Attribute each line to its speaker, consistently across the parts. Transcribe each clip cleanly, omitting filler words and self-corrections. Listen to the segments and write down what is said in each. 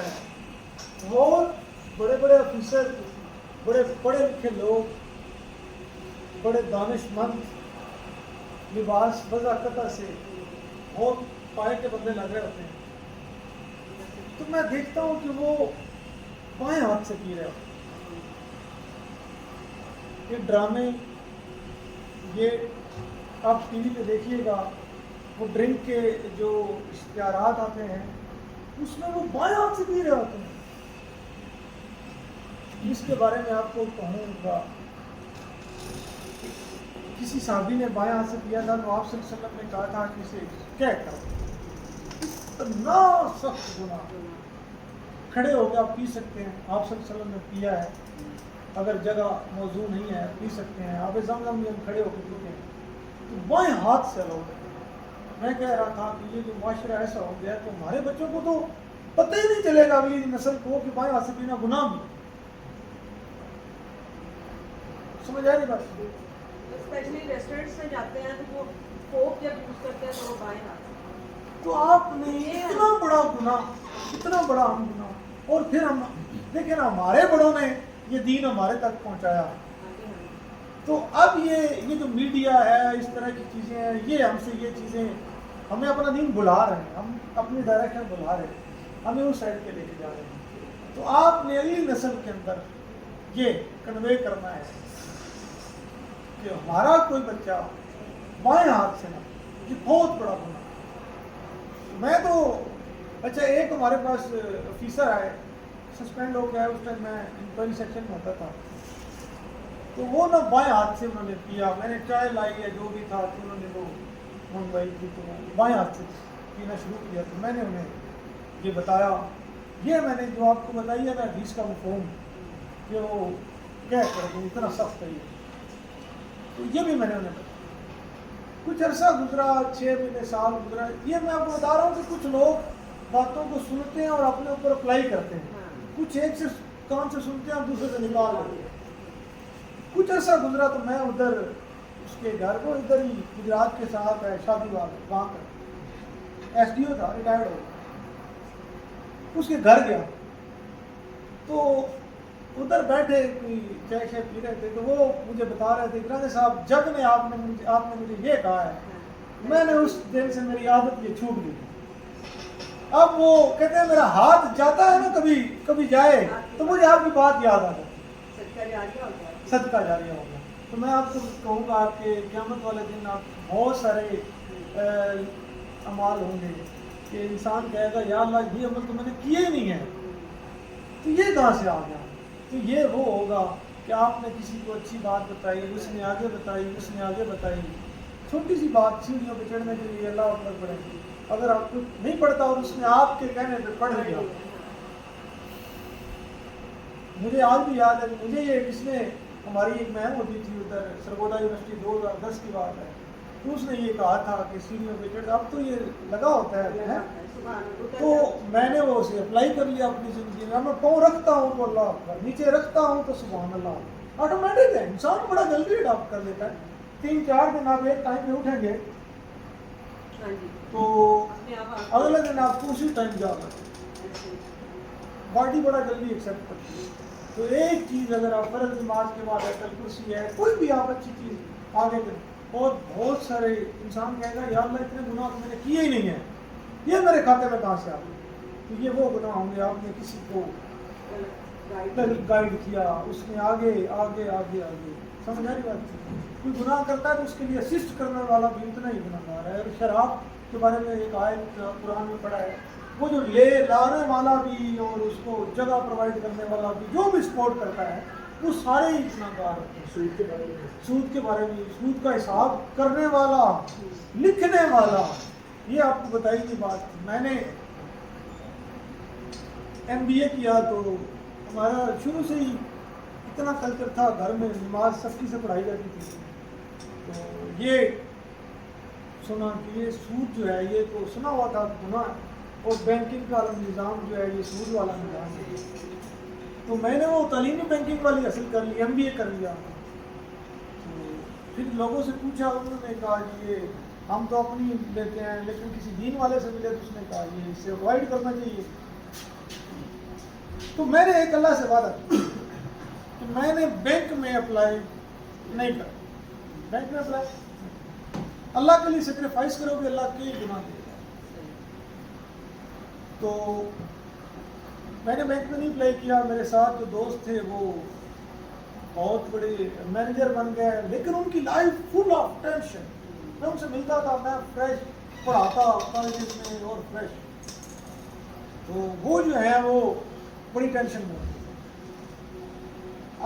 Speaker 1: ہوتا ہے. بہت بڑے بڑے آفیسر, بڑے پڑھے لکھے لوگ, بڑے دانش مند, لباس وضاقتہ سے بہت پائے کے بندے لگ رہے ہوتے ہیں, تو میں دیکھتا ہوں کہ وہ بائیں ہاتھ سے پی رہے ہوتے ہیں. یہ ڈرامے, یہ آپ ٹی وی پہ دیکھیے گا, وہ ڈرنک کے جو اشتہارات آتے ہیں اس میں وہ بائیں ہاتھ سے پی رہے ہوتے ہیں. اس کے بارے میں آپ کو کہوں گا, کسی صحابی نے بائیں ہاتھ سے پیا تھا تو آپ صلی اللہ علیہ وسلم نے کہا تھا کہ اسے کیا کرو, اتنا سخت گناہ, کھڑے ہو کے آپ پی سکتے ہیں, آپ صلی اللہ علیہ وسلم نے پیا ہے, اگر جگہ موضوع نہیں ہے پی سکتے ہیں, آپ زمزم میں ہم کھڑے ہو کے پیتے ہیں, تو بائیں ہاتھ سے لوگ. میں کہہ رہا تھا کہ یہ جو معاشرہ ایسا ہو گیا تو ہمارے بچوں کو تو پتہ ہی نہیں چلے گا اگلی نسل کو کہ بائیں ہاتھ سے پینا گناہ بھی. سمجھ آئے گی بات؟
Speaker 2: اسپیشلی ریسٹورینٹس میں جاتے ہیں تو وہ فورک جب یوز کرتے ہیں تو وہ بائیں ہاتھ.
Speaker 1: تو آپ نے اتنا بڑا گناہ, اتنا بڑا ہم گناہ, اور پھر ہم دیکھیں نا ہمارے بڑوں نے یہ دین ہمارے تک پہنچایا, تو اب یہ جو میڈیا ہے, اس طرح کی چیزیں ہیں, یہ ہم سے یہ چیزیں ہمیں اپنا دین بلا رہے ہیں, ہم اپنی ڈائریکشن بلا رہے ہیں, ہمیں اس سائڈ پہ لے کے جا رہے ہیں. تو آپ نے اگلی نسل کے اندر یہ کنوے کرنا ہے کہ ہمارا کوئی بچہ بائیں ہاتھ سے نہ, یہ بہت بڑا گناہ. میں تو اچھا, ایک ہمارے پاس آفیسر آئے, سسپینڈ ہو گیا, اس ٹائم میں انکوائری سیکشن میں ہوتا تھا, تو وہ نا بائیں ہاتھ سے انہوں نے پیا. میں نے چائے لائی ہے جو بھی تھا تو انہوں نے وہ منگوائی تھی, تو بائیں ہاتھ سے پینا شروع کیا. تو میں نے انہیں یہ بتایا, یہ میں نے جو آپ کو بتائی ہے نا حدیث کا مفہوم کہ وہ کیا کرے اتنا سخت ہے یہ, تو یہ بھی میں نے انہیں بتایا. کچھ عرصہ گزرا, 6 مہینے سال گزرا, یہ میں آپ کو بتا رہا ہوں کہ کچھ لوگ باتوں کو سنتے ہیں اور اپنے اوپر اپلائی کرتے ہیں. کچھ ایک سے کان سے سنتے ہیں اور دوسرے سے نکال لیتے ہیں. کچھ عرصہ گزرا تو میں ادھر اس کے گھر کو, ادھر ہی گجرات کے ساتھ ہے شادی والا, وہاں کا ایس ڈی او تھا, ریٹائرڈ ہو, اس کے گھر گیا. تو ادھر بیٹھے کوئی چائے شائے پی رہے تھے, تو وہ مجھے بتا رہے تھے کہ صاحب جب نے آپ نے مجھے یہ کہا ہے, میں نے اس دن سے میری عادت یہ چھوٹ گئی. اب وہ کہتے ہیں میرا ہاتھ جاتا ہے نا کبھی کبھی جائے تو مجھے آپ کی بات یاد آ جاتی, صدقہ جاریہ ہو گیا. تو میں آپ کو کہوں گا کہ قیامت والے دن آپ بہت سارے اعمال ہوں گے کہ انسان کہے گا یا اللہ یہ عمل تو میں نے کیے ہی نہیں ہے, تو یہ کہاں سے آ گیا. تو یہ وہ ہوگا کہ آپ نے کسی کو اچھی بات بتائی, اس نے آگے بتائی, اس نے آگے بتائی, چھوٹی سی بات سیڑھیوں پہ چڑھنے کے لیے اللہ اکبر پڑھے, اگر آپ کو نہیں پڑھتا اور اس نے آپ کے کہنے پہ پڑھ لیا. مجھے آج بھی یاد ہے کہ مجھے یہ کس نے, ہماری ایک مہم ہوتی تھی ادھر سرگودا یونیورسٹی, 2010 کی بات ہے, تو اس نے یہ کہا تھا کہ سیڑھیوں پہ چڑھ, اب تو یہ لگا ہوتا ہے, تو میں نے وہ اسے اپلائی کر لیا اپنی زندگی میں. میں پاؤں رکھتا ہوں تو اللہ اکبر, نیچے رکھتا ہوں تو سبحان اللہ, آٹومیٹک ہے. انسان بڑا جلدی اڈاپٹ کر لیتا ہے. 3-4 دن آپ ایک ٹائم پہ اٹھیں گے تو اگلے دن آپ کو اسی ٹائم جا کر باڈی بڑا جلدی ایکسیپٹ کرتی ہے. تو ایک چیز اگر آپ فرض نماز کے بعد ایتل کرسی ہے, کوئی بھی آپ اچھی چیز آگے کریں, اور بہت سارے انسان کہے گا یا اللہ اتنے گناہ تو میں نے کیے ہی نہیں ہیں, یہ میرے کھاتے میں کہاں سے آ گئے. تو یہ وہ گناہ ہوں گے آپ نے کسی کو گائیڈ کیا, اس نے آگے آگے آگے آگے, سمجھ آ رہی بات. کوئی گناہ کرتا ہے تو اس کے لیے اسسٹ کرنے والا بھی اتنا ہی گناہ گار ہے. اور شراب کے بارے میں ایک آیت قرآن میں پڑھا ہے, وہ جو لانے والا بھی اور اس کو جگہ پرووائڈ کرنے والا بھی جو بھی سپورٹ کرتا ہے وہ سارے ہی گناہ گار ہوتے ہیں. سود کے بارے میں, سود کا حساب کرنے والا, لکھنے والا, یہ آپ کو بتائی تھی بات. میں نے MBA کیا تو ہمارا شروع سے ہی اتنا کلچر تھا, گھر میں نماز سختی سے پڑھائی جاتی تھی. تو یہ سنا کہ یہ سود جو ہے یہ تو سنا ہوا تھا گناہ, اور بینکنگ کا نظام جو ہے یہ سود والا نظام ہے. تو میں نے وہ تعلیمی بینکنگ والی حاصل کر لی, MBA کر لیا. تو پھر لوگوں سے پوچھا, انہوں نے کہا کہ یہ ہم تو اپنی لیتے ہیں, لیکن کسی دین والے سے ملے تو اس نے کہا یہ اس سے اوائڈ کرنا چاہیے. تو میں نے ایک اللہ سے وعدہ کیا کہ میں نے بینک میں اپلائی نہیں کرا. بینک میں اپلائی اللہ کے لیے سیکریفائس کرو گے, اللہ کے گناہ دے گا. تو میں نے بینک میں نہیں اپلائی کیا. میرے ساتھ جو دوست تھے وہ بہت بڑے مینیجر بن گئے, لیکن ان کی لائف فل آف ٹینشن. میں ان سے ملتا تھا, میں فریش پڑھاتا کالجز میں اور فریش. تو وہ جو ہے وہ بڑی ٹینشن میں.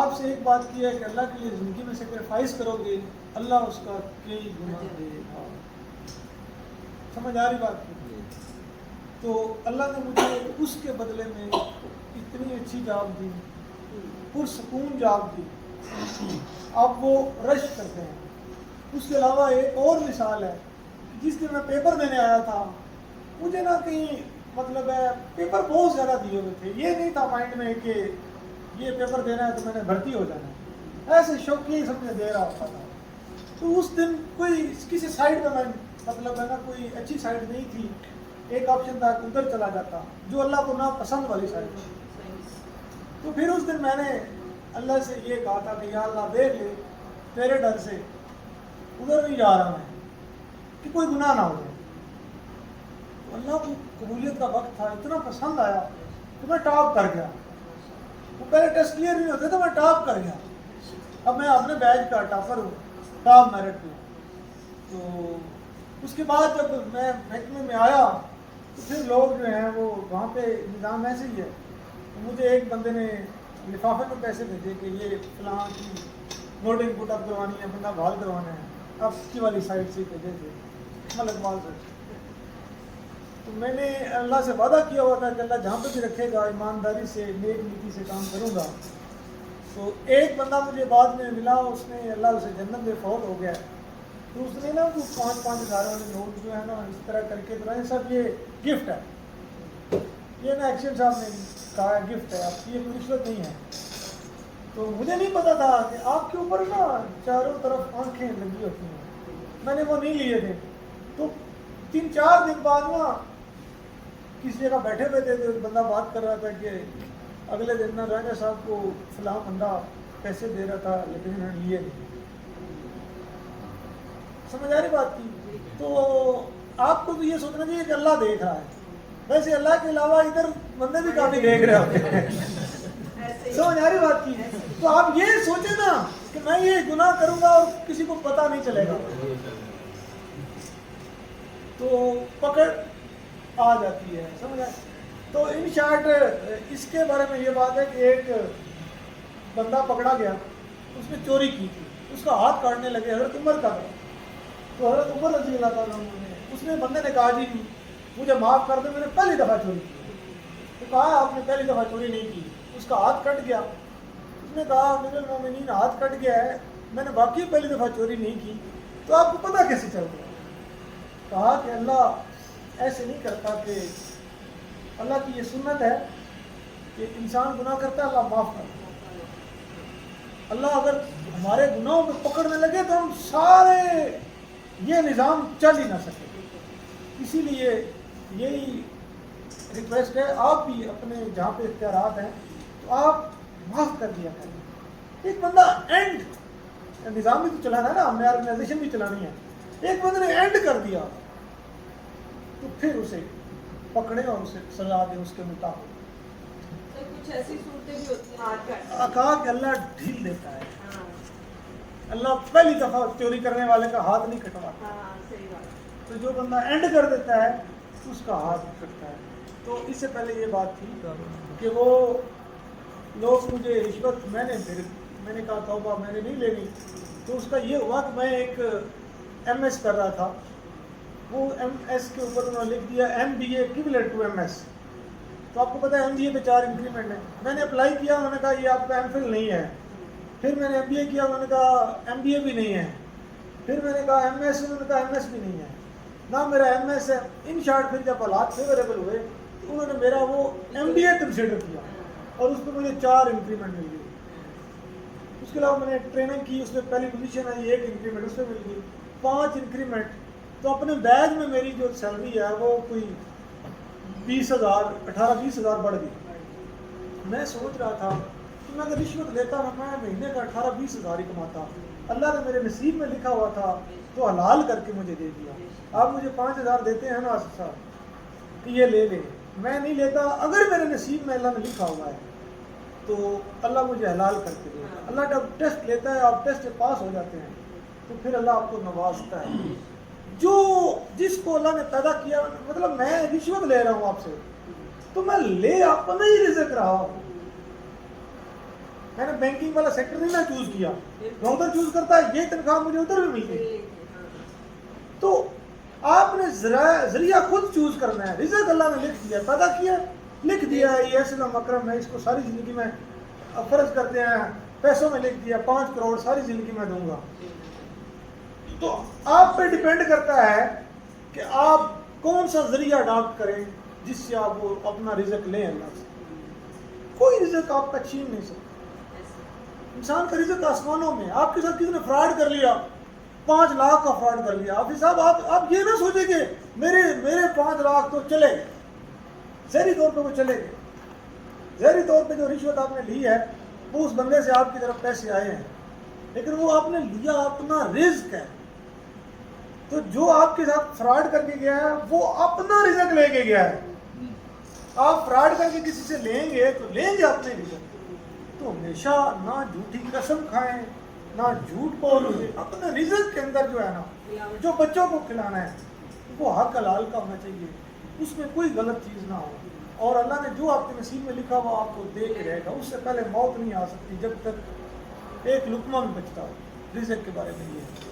Speaker 1: آپ سے ایک بات کی ہے کہ اللہ کے لیے زندگی میں سیکریفائس کرو گے, اللہ اس کا کئی گناہ دے گا. سمجھ آ رہی بات کی؟ تو اللہ نے مجھے اس کے بدلے میں اتنی اچھی جاب دی, پرسکون جاب دی. اب وہ رش کرتے ہیں. اس کے علاوہ ایک اور مثال ہے, جس دن میں پیپر دینے آیا تھا, مجھے نہ کہیں مطلب ہے پیپر بہت زیادہ دیے ہوئے تھے. یہ نہیں تھا مائنڈ میں کہ یہ پیپر دینا ہے تو میں نے بھرتی ہو جانا ہے, ایسے شوقی سب نے دے رہا ہوتا تھا. تو اس دن کوئی کسی سائڈ پہ میں مطلب ہے نا کوئی اچھی سائڈ نہیں تھی. ایک آپشن تھا کہ ادھر چلا جاتا جو اللہ کو ناپسند والی سائڈ تھی. تو پھر اس دن میں نے اللہ سے یہ کہا تھا کہ یا اللہ دیکھ لے, تیرے ڈر سے ادھر نہیں جا رہا میں کہ کوئی گناہ نہ ہو جائے. تو اللہ کو قبولیت کا وقت تھا, اتنا پسند آیا کہ میں ٹاپ کر گیا. وہ پہلے ٹیسٹ کلیئر نہیں ہوتے تو میں ٹاپ کر گیا. اب میں اپنے بیچ کا ٹاپر ہوں, ٹاپ میرٹ میں. تو اس کے بعد جب میں محکمے میں آیا تو پھر لوگ جو ہیں وہ وہاں پہ نظام ایسے ہی ہے. تو مجھے ایک بندے نے لفافے میں پیسے بھیجے کہ یہ فلاں کی نوٹنگ پٹ اپ کروانی ہے, بندہ بحال کروانا ہے. اب کی والی سائڈ سے بھیجے تھے ملک مال سے. تو میں نے اللہ سے وعدہ کیا ہوا تھا کہ اللہ جہاں پہ بھی رکھے گا ایمانداری سے نیک نیتی سے کام کروں گا. تو ایک بندہ مجھے بعد میں ملا, اس نے اللہ اسے جنت میں فوت ہو گیا. تو اس نے نا وہ 5-5 ہزار والے نوٹ جو ہے نا اس طرح کر کے بنائے, سب یہ گفٹ ہے. یہ نا ایکشن صاحب نے کہا گفٹ ہے, آپ کی یہ رشوت نہیں ہے. تو مجھے نہیں پتا تھا کہ آپ کے اوپر نا چاروں طرف آنکھیں لگی ہوتی ہیں. میں نے وہ نہیں لیے تھے. تو 3-4 دن بعد نا کسی جگہ بیٹھے ہوئے تھے, تو بندہ بات کر رہا تھا کہ اگلے دن نا راجا صاحب کو فلاں بندہ پیسے دے رہا تھا لیکن انہوں نے لیے نہیں. سمجھ آ رہی بات کی؟ تو آپ کو تو یہ سوچنا چاہیے کہ اللہ دیکھ رہا ہے. ویسے اللہ کے علاوہ ادھر بندے بھی کافی دیکھ رہے ہوتے ہیں. سمجھ آ رہی بات کی؟ تو آپ یہ سوچیں نا کہ میں یہ گناہ کروں گا اور کسی کو پتہ نہیں چلے گا, تو پکڑ آ جاتی ہے. سمجھ آئے؟ تو ان شارٹ اس کے بارے میں یہ بات ہے کہ ایک بندہ پکڑا گیا, اس نے چوری کی تھی, اس کا ہاتھ کاٹنے لگے, حضرت عمر کا تھا. تو حضرت عمر رضی اللہ تعالیٰ عنہ نے, اس نے بندے نے کہا جی مجھے معاف کر دے, میں نے پہلی دفعہ چوری کی. تو کہا آپ نے پہلی دفعہ چوری نہیں کی. اس کا ہاتھ کٹ گیا. اس نے کہا امیر المومنین ہاتھ کٹ گیا ہے, میں نے واقعی پہلی دفعہ چوری نہیں کی, تو آپ کو پتہ کیسے چل گیا؟ کہا کہ اللہ ایسے نہیں کرتا, کہ اللہ کی یہ سنت ہے کہ انسان گناہ کرتا ہے اللہ معاف کرتا ہے. اللہ اگر ہمارے گناہوں پہ پکڑنے لگے تو ہم سارے یہ نظام چل ہی نہ سکے. اسی لیے یہی ریکویسٹ ہے, آپ بھی اپنے جہاں پہ اختیارات ہیں تو آپ معاف کر دیا کریں. ایک بندہ اینڈ نظام بھی تو چلانا ہے نا, ہم نے آرگنائزیشن بھی چلانی ہے. ایک بندے نے اینڈ کر دیا تو پھر اسے پکڑے اور اسے سزا دیں اس کے مطابق.
Speaker 2: کچھ ایسی صورتیں بھی ہوتی ہیں
Speaker 1: کہا کہ اللہ ڈھیل دیتا ہے. اللہ پہلی دفعہ چوری کرنے والے کا ہاتھ نہیں کٹواتا. تو جو بندہ اینڈ کر دیتا ہے اس کا ہاتھ کٹتا ہے. تو اس سے پہلے یہ بات تھی کہ وہ لوگ مجھے رشوت, میں نے کہا توبہ میں نے نہیں لینی. تو اس کا یہ ہوا کہ میں ایک ایم ایس کر رہا تھا, وہ ایم ایس کے اوپر انہوں نے لکھ دیا M B A equivalent to M S. تو آپ کو پتہ ہے ایم بی اے پہ 4 انکریمنٹ ہیں. میں نے اپلائی کیا, انہوں نے کہا یہ آپ کا ایم فل نہیں ہے. پھر میں نے ایم بی اے کیا, انہوں نے کہا ایم بی اے بھی نہیں ہے. پھر میں نے کہا ایم ایس, انہوں نے کہا ایم ایس بھی نہیں ہے, نہ میرا ایم ایس ہے. ان شارٹ پھر جب حالات فیوریبل ہوئے تو انہوں نے میرا وہ ایم بی اے کنسیڈر کیا اور اس پہ مجھے 4 انکریمنٹ مل گئی. اس کے علاوہ میں نے ٹریننگ کی, اس میں پہلی پوزیشن آئی, 1 انکریمنٹ اس پہ مل گئی, 5 انکریمنٹ. تو اپنے بیچ میں میری جو سیلری ہے وہ کوئی 18-20 ہزار بڑھ گئی. میں سوچ رہا تھا کہ میں اگر رشوت لیتا نا میں مہینے کا 18-20 ہزار ہی کماتا. اللہ نے میرے نصیب میں لکھا ہوا تھا تو حلال کر کے مجھے دے دیا. آپ مجھے 5,000 دیتے ہیں نا آصف صاحب کہ یہ لے لے, میں نہیں لیتا. اگر میرے نصیب میں اللہ نے لکھا ہوا ہے تو اللہ مجھے حلال کر کے دے گا. اللہ جب ٹیسٹ لیتا ہے, آپ ٹیسٹ سے پاس ہو جاتے ہیں تو پھر اللہ آپ کو نوازتا ہے. جو جس کو اللہ نے پیدا کیا, مطلب میں رشوت لے رہا ہوں آپ سے تو میں لے اپنا ہی رزق رہا ہوں. میں نے بینکنگ والا سیکٹر نہیں میں چوز کیا, میں ادھر چوز کرتا ہے یہ تنخواہ مجھے ادھر بھی ملتی. تو آپ نے ذریعہ خود چوز کرنا ہے. رزق اللہ نے لکھ دیا, پیدا کیا, لکھ دیا ہے یہ ایسا مکرم ہے, اس کو ساری زندگی میں فرض کرتے ہیں پیسوں میں لکھ دیا 5 کروڑ ساری زندگی میں دوں گا. تو آپ پہ ڈیپینڈ کرتا ہے کہ آپ کون سا ذریعہ اڈاپٹ کریں جس سے آپ اپنا رزق لیں اللہ سے. کوئی رزق آپ کا چھین نہیں سکتا. انسان کا رزق آسمانوں میں. آپ کے ساتھ کسی نے فراڈ کر لیا, 5 لاکھ کا فراڈ کر لیا, حافظ صاحب آپ یہ نہ سوچیں کہ میرے 5 لاکھ تو چلے گئے, ظاہری طور پہ وہ چلے گئے. ظاہری طور پہ جو رشوت آپ نے لی ہے وہ اس بندے سے آپ کی طرف پیسے آئے ہیں, لیکن وہ آپ نے لیا اپنا رزق ہے. تو جو آپ کے ساتھ فراڈ کر کے گیا ہے وہ اپنا رزق لے کے گیا ہے. آپ فراڈ کر کے کسی سے لیں گے تو لیں گے اپنے رزق. تو ہمیشہ نہ جھوٹی قسم کھائیں نہ جھوٹ بولیں. اپنے رزق کے اندر جو ہے نا, جو بچوں کو کھلانا ہے وہ حق حلال کا ہونا چاہیے, اس میں کوئی غلط چیز نہ ہو. اور اللہ نے جو آپ کے نصیب میں لکھا ہوا آپ کو دے کے رہے گا. اس سے پہلے موت نہیں آ سکتی جب تک ایک لقمہ بھی بچتا ہو. رزق کے بارے میں یہ ہے.